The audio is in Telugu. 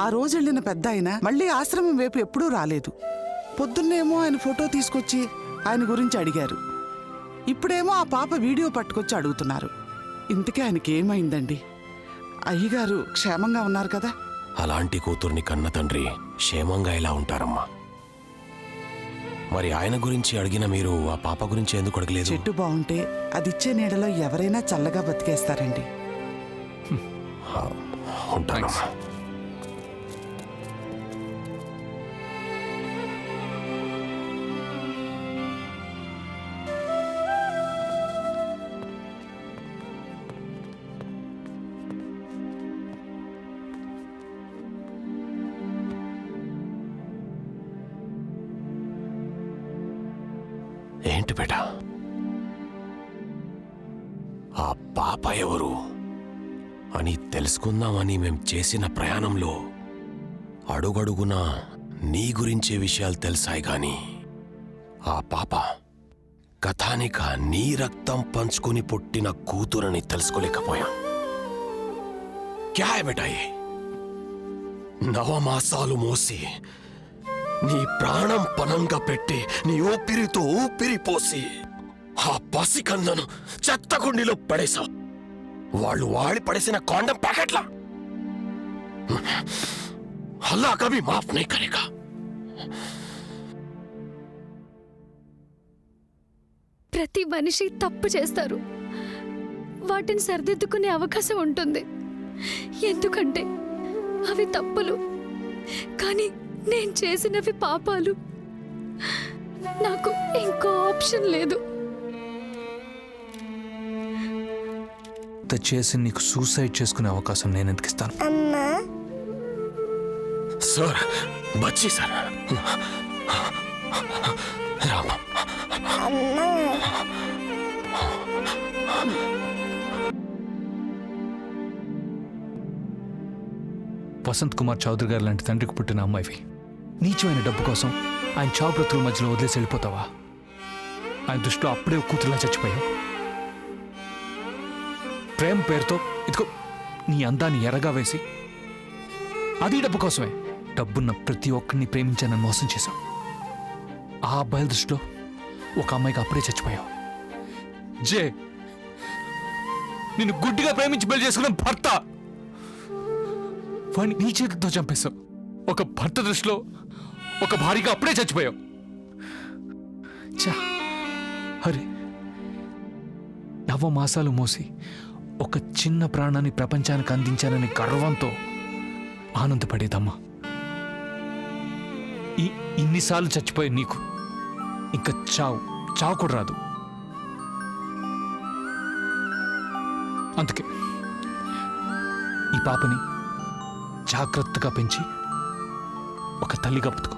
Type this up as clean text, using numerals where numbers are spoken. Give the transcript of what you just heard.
ఆ రోజు వెళ్ళిన పెద్ద ఆయన మళ్ళీ ఆశ్రమం వైపు ఎప్పుడూ రాలేదు. పొద్దున్నేమో ఆయన ఫోటో తీసుకొచ్చి ఆయన గురించి అడిగారు. ఇప్పుడేమో ఆ పాప వీడియో పట్టుకొచ్చి అడుగుతున్నారు. ఇంతకీ ఆయనకి ఏమైందండి? అయ్యగారు క్షేమంగా ఉన్నారు కదా? అలాంటి కూతుర్ని కన్న తండ్రి క్షేమంగా ఎలా ఉంటారమ్మా? మరి ఆయన గురించి అడిగిన మీరు ఆ పాప గురించి ఎందుకు అడగలేదు? చెట్టు బాగుంటే అదిచ్చే నీడలో ఎవరైనా చల్లగా బతికేస్తారండి. ఉంటానమ్మా. ఏంటి బేటా, ఆ పాప ఎవరు అని తెలుసుకుందామని మేం చేసిన ప్రయాణంలో అడుగడుగునా నీ గురించే విషయాలు తెలిసాయి గాని ఆ పాప కథానిక నీ రక్తం పంచుకుని పుట్టిన కూతురని తెలుసుకోలేకపోయా. క్యా హై బేటా యే? 9 మాసాలు మోసి నీ ప్రాణం పనంగా పెట్టి నీ ఊపిరితో ఊపిరి పోసి ఆ పసికన్నను చెత్తగుండిలో పడేశా. వాళ్ళు వాడి పడేసిన కాండం ప్యాకెట్లా అల్లా కభీ మాఫ్ నీ కరేగా. ప్రతి మనిషి తప్పు చేస్తారు. వాటిని సరిదిద్దుకునే అవకాశం ఉంటుంది. ఎందుకంటే అవి తప్పులు, కానీ నేను చేసినవి పాపాలు. నాకు ఇంకో ఆప్షన్ లేదు. చేసి నీకు సూసైడ్ చేసుకునే అవకాశం నేను ఎందుకు ఇస్తాను? Sir Bachchi sir Rama. వసంత్ కుమార్ చౌదరి గారు లాంటి తండ్రికి పుట్టిన అమ్మాయివి నీచమైన డబ్బు కోసం ఆయన చావు బ్రతుకుల మధ్యలో వదిలేసి వెళ్ళిపోతావా? ఆయన దృష్టిలో అప్పుడే కూతురులా చచ్చిపోయావు. ప్రేమ పేరుతో ఇదిగో నీ అందాన్ని ఎరగా వేసి అది డబ్బు కోసమే డబ్బున్న ప్రతి ఒక్కరిని ప్రేమించానని మోసం చేశావు. ఆ అబ్బాయిల దృష్టిలో ఒక అమ్మాయికి అప్పుడే చచ్చిపోయావు. జే, నిన్ను గుడ్డిగా ప్రేమించి పెళ్లి చేసుకున్న భర్త వాడిని నీ చేతితో చంపేశావు. ఒక భర్త దృష్టిలో ఒక భార్యగా అప్పుడే చచ్చిపోయావు. చా హరి, 9 మాసాలు మోసి ఒక చిన్న ప్రాణాన్ని ప్రపంచానికి అందించానని గర్వంతో ఆనందపడేదమ్మా. ఇన్నిసార్లు చచ్చిపోయే నీకు ఇంకా చావు కూడా రాదు. అందుకే ఈ పాపని జాగ్రత్తగా పెంచి ఒక తల్లిగా బతుకు.